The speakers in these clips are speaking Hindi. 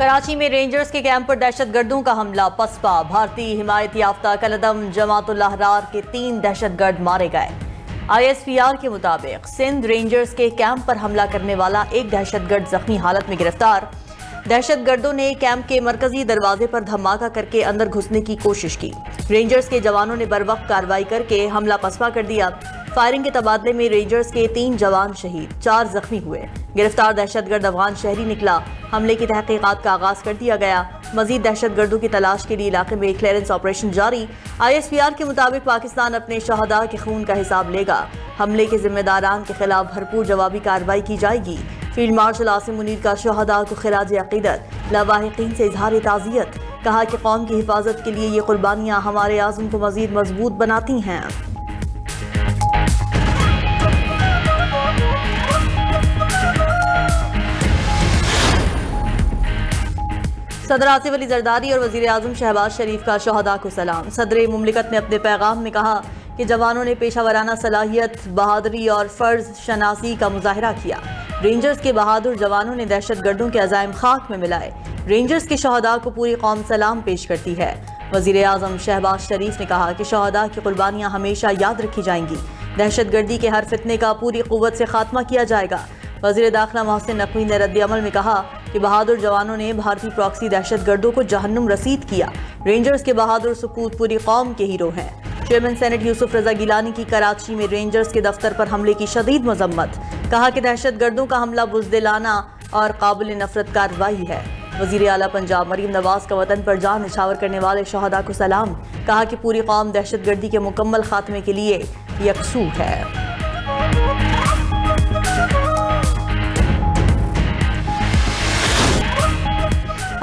कराची में रेंजर्स के कैंप पर दहशतगर्दों का हमला पसपा। भारतीय हिमायत याफ्ता कलदम जमातुल अहरार के 3 दहशतगर्द मारे गए। ISPR के मुताबिक सिंध रेंजर्स के कैंप पर हमला करने वाला एक दहशतगर्द जख्मी हालत में गिरफ्तार। दहशतगर्दों ने कैंप के मरकजी दरवाजे पर धमाका करके अंदर घुसने की कोशिश की। रेंजर्स के जवानों ने बरवक्त कार्रवाई करके हमला पसपा कर दिया। फायरिंग के तबादले में रेंजर्स के 3 जवान शहीद, 4 जख्मी हुए। गिरफ्तार दहशतगर्द अफगान शहरी निकला। हमले की तहकीकात का आगाज कर दिया गया। मजीद दहशतगर्दों की तलाश के लिए इलाके में क्लियरेंस ऑपरेशन जारी। ISPR के मुताबिक पाकिस्तान अपने शहदा के खून का हिसाब लेगा। हमले के जिम्मेदारान के खिलाफ भरपूर जवाबी कार्रवाई की जाएगी। फील्ड मार्शल आसिम मुनीर का शहदा को खिराज अकीदत, लवाहिकीन से इजहार ताज़ियत। कहा कि कौम की हिफाजत के लिए ये कुर्बानियाँ हमारे आज़म को मजीद मजबूत बनाती हैं। सदर आसिफ अली जरदारी और वजीर आजम शहबाज शरीफ का शहदा को सलाम। सदर मुमलिकत ने अपने पैगाम में कहा कि जवानों ने पेशावराना सलाहियत, बहादुरी और फर्ज शनासी का मुजाहरा किया। रेंजर्स के बहादुर जवानों ने दहशतगर्दों के अज़ाइम खाक में मिलाए। रेंजर्स के शहदा को पूरी कौम सलाम पेश करती है। वजीर आजम शहबाज शरीफ ने कहा कि शहदा की कुर्बानियाँ हमेशा याद रखी जाएंगी। दहशतगर्दी के हर फितने का पूरी कुव्वत से खात्मा किया जाएगा। वज़ीर दाखिला मोहसिन नकवी ने रद्द-ए-अमल में कहा कि बहादुर जवानों ने भारतीय प्रॉक्सी दहशतगर्दों को जहन्नुम रसीद किया। रेंजर्स के बहादुर सुपूत पूरी कौम के हीरो हैं। चेयरमैन सेनेट यूसुफ रजा गिलानी की कराची में रेंजर्स के दफ्तर पर हमले की शदीद मजम्मत। कहा कि दहशतगर्दों का हमला बुज़दिलाना और काबिल नफरत कार्रवाई है। वज़ीर आला पंजाब मरीम नवाज का वतन पर जान निछावर करने वाले शहदा को सलाम। कहा कि पूरी कौम दहशतगर्दी के मुकम्मल खात्मे के लिए यकसू है।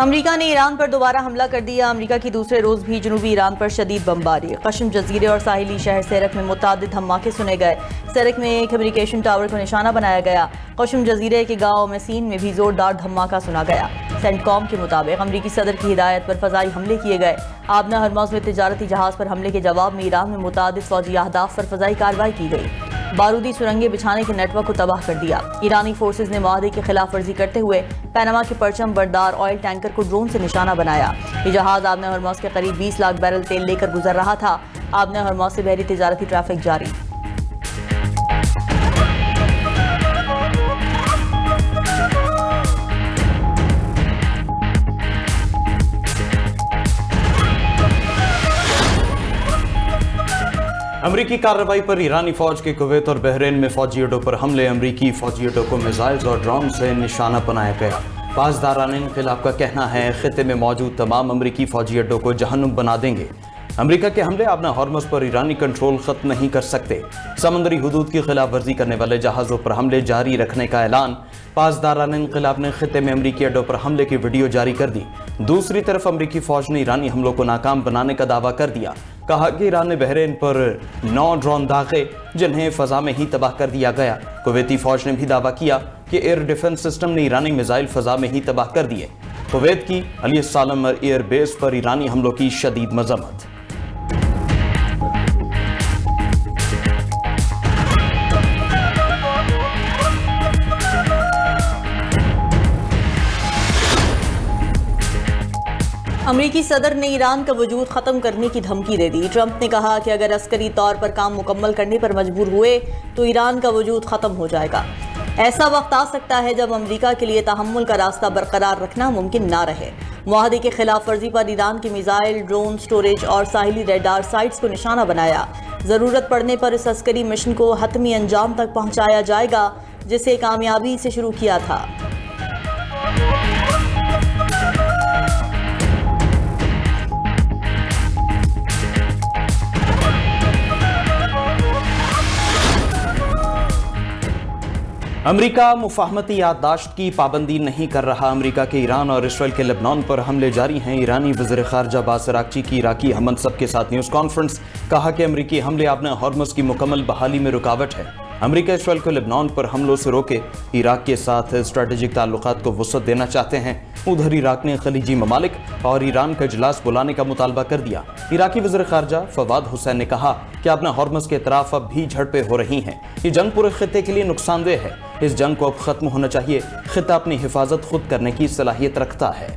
अमरीका ने ईरान पर दोबारा हमला कर दिया। अमरीका की दूसरे रोज भी जनूबी ईरान पर शदीद बमबारी। कशम जजीरे और साहिली शहर सेरक में मुतादिद धमाके सुने गए। सेरक में एक कम्युनिकेशन टावर को निशाना बनाया गया। कशम जजीरे के गांव मैसीन में भी जोरदार धमाका सुना गया। सेंटकॉम के मुताबिक अमरीकी सदर की हिदायत पर फजाई हमले किए गए। आबना हरमौज में तिजारती जहाज पर हमले के जवाब में ईरान में मुतादिद फौजी अहदाफ पर फजाई कार्रवाई की गई। बारूदी सुरंगें बिछाने के नेटवर्क को तबाह कर दिया। ईरानी फोर्सेज ने मुआहदे की खिलाफ वर्जी करते हुए पैनामा के परचम बरदार ऑयल टैंकर को ड्रोन से निशाना बनाया। ये जहाज आबना हरमौज के करीब 20 लाख बैरल तेल लेकर गुजर रहा था। आबना हरमौज से बहरी तिजारती ट्रैफिक जारी। अमरीकी कार्रवाई पर ईरानी फौज के कुवैत और बहरीन में फौजी अड्डों पर हमले। अमरीकी फौजी अड्डों को मिसाइल्स और ड्रोन से निशाना बनाया गया। पासदारान इनक़िलाब का कहना है खिते में मौजूद तमाम अमरीकी फौजी अड्डों को जहन्नुम बना देंगे। अमरीका के हमले आबना हॉर्मस पर ईरानी कंट्रोल खत्म नहीं कर सकते। समंदरी हुदूद की खिलाफ वर्जी करने वाले जहाज़ों पर हमले जारी रखने का ऐलान। पासदारान इनक़िलाब ने खिते में अमरीकी अड्डों पर हमले की वीडियो जारी कर दी। दूसरी तरफ अमरीकी फौज ने ईरानी हमलों को नाकाम बनाने का दावा कर दिया। कहा कि ईरान ने बहरीन पर 9 ड्रोन दागे जिन्हें फजा में ही तबाह कर दिया गया। कुवैती फौज ने भी दावा किया कि एयर डिफेंस सिस्टम ने ईरानी मिसाइल फजा में ही तबाह कर दिए। कुवैत की अली सालम एयर बेस पर ईरानी हमलों की शदीद मजम्मत। अमरीकी सदर ने ईरान का वजूद ख़त्म करने की धमकी दे दी। ट्रंप ने कहा कि अगर अस्करी तौर पर काम मुकम्मल करने पर मजबूर हुए तो ईरान का वजूद ख़त्म हो जाएगा। ऐसा वक्त आ सकता है जब अमरीका के लिए तहम्मुल का रास्ता बरकरार रखना मुमकिन ना रहे। मुआहदे की खिलाफ वर्जी पर ईरान की मिसाइल, ड्रोन, स्टोरेज और साहिली रेडार साइट्स को निशाना बनाया। ज़रूरत पड़ने पर इस अस्करी मिशन को हतमी अंजाम तक पहुँचाया जाएगा जिसे कामयाबी से शुरू किया था। अमरीका मुफाहमती याददाश्त की पाबंदी नहीं कर रहा। अमरीका के ईरान और इसराइल के लेबनान पर हमले जारी हैं। ईरानी वज़ीर ख़ारजा अब्बास अराग़ची की इराकी हममनसब के साथ न्यूज़ कॉन्फ्रेंस। कहा कि अमरीकी हमले आबना हॉर्मज़ की मुकम्मल बहाली में रुकावट है। अमरीका इसराइल को लेबनान पर हमलों से रोके इराक के साथ स्ट्रेटेजिक ताल्लुकात को वुसअत देना चाहते हैं। उधर इराक ने खलीजी ममालिक और ईरान का इजलास बुलाने का मुतालबा कर दिया। इराकी वज़ीर ख़ारजा फवाद हुसैन ने कहा कि अपना हॉर्मज़ के अतराफ अब भी झड़पें हो रही हैं। ये जंग पूरे खिते के लिए नुकसानदेह है। इस जंग को अब खत्म होना चाहिए। खिता अपनी हिफाजत खुद करने की सलाहियत रखता है।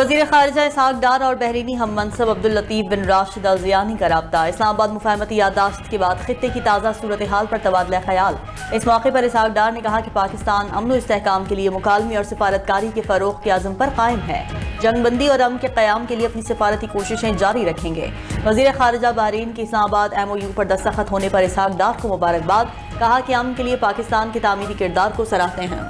वज़ीर ख़ारिजा इसहाक़ डार और बहरीनी हम मनसब अब्दुल लतीफ़ बिन राशिद अल ज़ियानी का राब्ता। इस्लामाबाद मुफ़ाहमती याददाश्त के बाद खित्ते की ताज़ा सूरत हाल पर तबादला ख्याल। इस मौके पर इसहाक़ डार ने कहा कि पाकिस्तान अमन व इस्तेहकाम के लिए मुकालमे और सिफारतकारी के फ़रोग़ के आज़म पर कायम है। जंगबंदी और अमन के क़याम के लिए अपनी सिफारती कोशिशें जारी रखेंगे। वज़ीर ख़ारिजा बहरीन के इस्लामाबाद MOU पर दस्तखत होने पर इसहाक़ डार को मुबारकबाद। कहा कि अमन के लिए पाकिस्तान के तामीरी किरदार को सराहते हैं।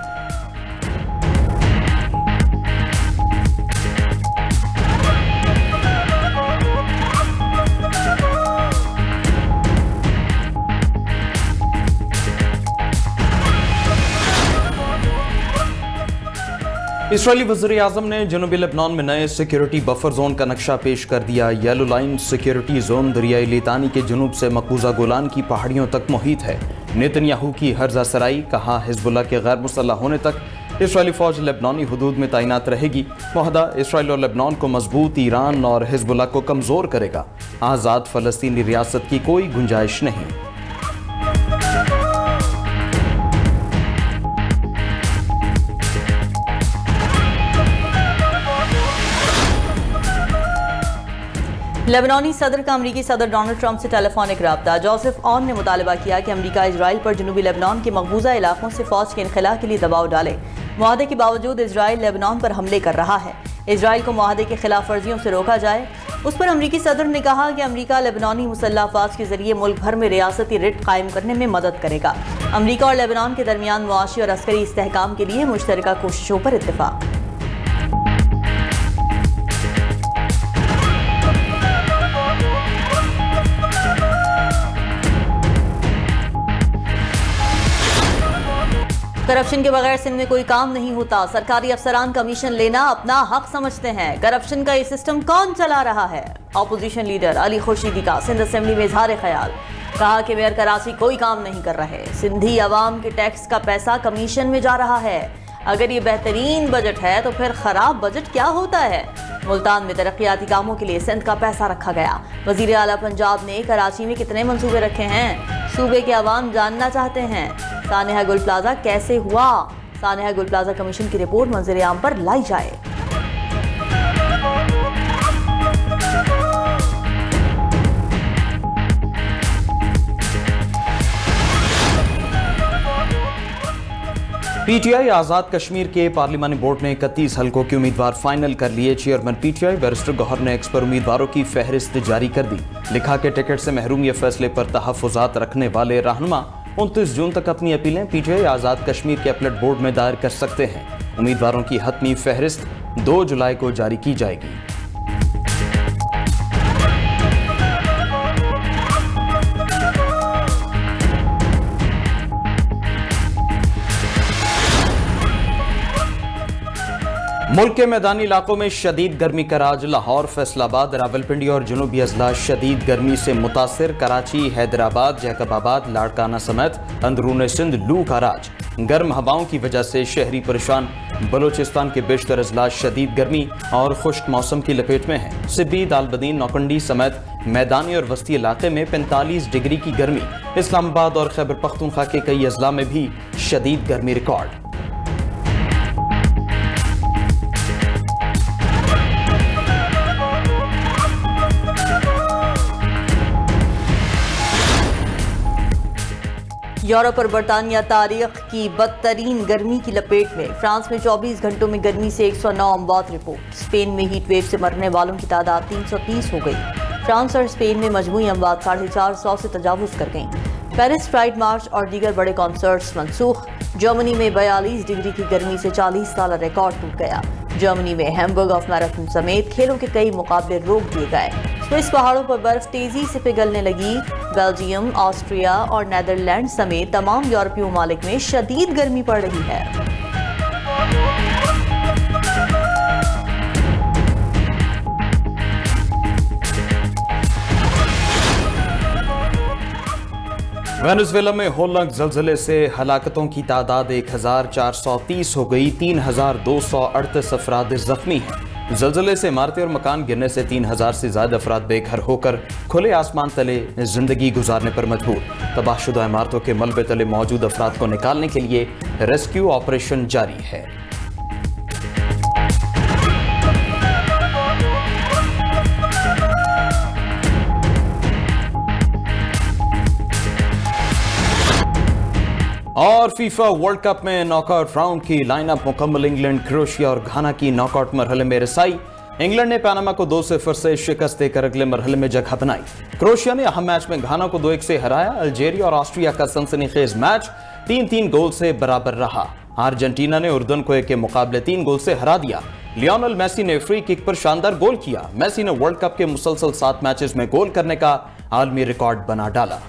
इसराइली वज़ीर आज़म ने जनूबी लेबनान में नए सिक्योरिटी बफर जोन का नक्शा पेश कर दिया। येलो लाइन सिक्योरिटी जोन दरियाई लितानी के जुनूब से मकबूजा गोलान की पहाड़ियों तक मुहित है। नेतन्याहू की हर्जा सराई। कहा हिजबुल्लाह के गैर मुसल्लह होने तक इसराइली फौज लेबनानी हुदूद में तैनात रहेगी। मुआहदा इसराइल और लेबनान को मजबूत, ईरान और हिजबुल्लाह को कमज़ोर करेगा। आज़ाद फ़लस्तीनी रियासत की कोई गुंजाइश नहीं। लेबनानी सदर का अमरीकी सदर डोनाल्ड ट्रंप से टेलीफोनिक राब्ता। जोसेफ ऑन ने मुतालबा किया कि अमरीका इजराइल पर जनूबी लेबनान के मकबूजा इलाकों से फौज के इनखला के लिए दबाव डाले। मुआहदे के बावजूद इजराइल लेबनान पर हमले कर रहा है। इजराइल को मुआहदे की खिलाफ वर्जियों से रोका जाए। उस पर अमरीकी सदर ने कहा कि अमरीका लेबनानी मुसल्लह अफवाज के जरिए मुल्क भर में रियासती रिट कायम करने में मदद करेगा। अमरीका और लेबनान के दरमियान मुआशी और अस्करी इस्तेहकाम के लिए मुश्तरका कोशिशों पर इत्तेफाक। करप्शन के बगैर सिंध में कोई काम नहीं होता। सरकारी अफसरान कमीशन लेना अपना हक समझते हैं। करप्शन का ये सिस्टम कौन चला रहा है? अपोजिशन लीडर अली खुर्शीदी का सिंध असेंबली में इजहार ख्याल। कहा कि मेयर कराची कोई काम नहीं कर रहे। सिंधी अवाम के टैक्स का पैसा कमीशन में जा रहा है। अगर ये बेहतरीन बजट है तो फिर खराब बजट क्या होता है? मुल्तान में तरक्याती कामों के लिए सिंध का पैसा रखा गया। वजीर आला पंजाब ने कराची में कितने मंसूबे रखे हैं? सूबे के अवाम जानना चाहते हैं। सानेहा गुल प्लाजा कैसे हुआ? सानेहा गुल प्लाजा कमीशन की रिपोर्ट मंजर आम पर लाई जाए। PTI आज़ाद कश्मीर के पार्लिमानी बोर्ड ने 31 हलकों के उम्मीदवार फाइनल कर लिए। चेयरमैन PTI बैरिस्टर गौहर ने एक्स पर उम्मीदवारों की फहरिस्त जारी कर दी। लिखा के टिकट से महरूमियत फैसले पर तहफ़्फ़ुज़ात रखने वाले रहनुमा 29 जून तक अपनी अपीलें PTI आज़ाद कश्मीर के अपीलेट बोर्ड में दायर कर सकते हैं। उम्मीदवारों की हतमी फहरिस्त 2 जुलाई को जारी की जाएगी। मुल्क के मैदानी इलाकों में शदीद गर्मी का राज। लाहौर, फैसलाबाद, रावलपिंडी और जनूबी अजला शदीद गर्मी से मुतासिर। कराची, हैदराबाद, जैकबाबाद, लाड़काना समेत अंदरून सिंध लू का राज। गर्म हवाओं की वजह से शहरी परेशान। बलोचिस्तान के बेशतर अजला शदीद गर्मी और खुश्क मौसम की लपेट में है। सिब्बी, दालबदीन, नौकंडी समेत मैदानी और वस्ती इलाके में 45 डिग्री की गर्मी। इस्लामाबाद और खैबर पख्तूनख्वा के कई अजला में भी शदीद गर्मी रिकॉर्ड। यूरोप और बरतानिया तारीख की बदतरीन गर्मी की लपेट में। फ्रांस में 24 घंटों में गर्मी से 109 अमवात रिपोर्ट। स्पेन में हीट वेव से मरने वालों की तादाद 330 हो गई। फ्रांस और स्पेन में मजमूई अमवात 450 से तजावुज कर गईं। पेरिस प्राइड मार्च और दीगर बड़े कॉन्सर्ट्स मनसूख। जर्मनी में 42 डिग्री की गर्मी से 40 साल रिकॉर्ड टूट गया। जर्मनी में हैम्बर्ग ऑफ मैराथन समेत खेलों के कई मुकाबले रोक दिए गए। स्विस पहाड़ों पर बर्फ तेजी से पिघलने लगी। बेल्जियम, ऑस्ट्रिया और नीदरलैंड समेत तमाम यूरोपीय ममालिक में शदीद गर्मी पड़ रही है। वेनेजुएला में होलक जल्जले से हलाकतों की तादाद 1430 हो गई। 3238 अफराद जख्मी हैं। जल्जले से इमारतें और मकान गिरने से 3000 से ज्यादा अफराद बेघर होकर खुले आसमान तले जिंदगी गुजारने पर मजबूर। तबाहशुदा इमारतों के मलबे तले मौजूद अफराद को निकालने के लिए रेस्क्यू ऑपरेशन जारी है। और फीफा वर्ल्ड कप में नॉकआउट राउंड की लाइनअप मुकम्मल। इंग्लैंड, क्रोएशिया और घाना की नॉकआउट मरहले में रसाई। इंग्लैंड ने पनामा को 2-0 से शिकस्त देकर अगले मरहले में जगह बनाई। क्रोएशिया ने अहम मैच में घाना को 2-1 से हराया। अल्जीरिया और ऑस्ट्रिया का सनसनीखेज मैच 3-3 गोल से बराबर रहा। अर्जेंटीना ने उर्दन को 1 के मुकाबले 3 गोल से हरा दिया। लियोनेल मेसी ने फ्री किक पर शानदार गोल किया। मेसी ने वर्ल्ड कप के मुसलसल 7 मैचेस में गोल करने का आलमी रिकॉर्ड बना डाला।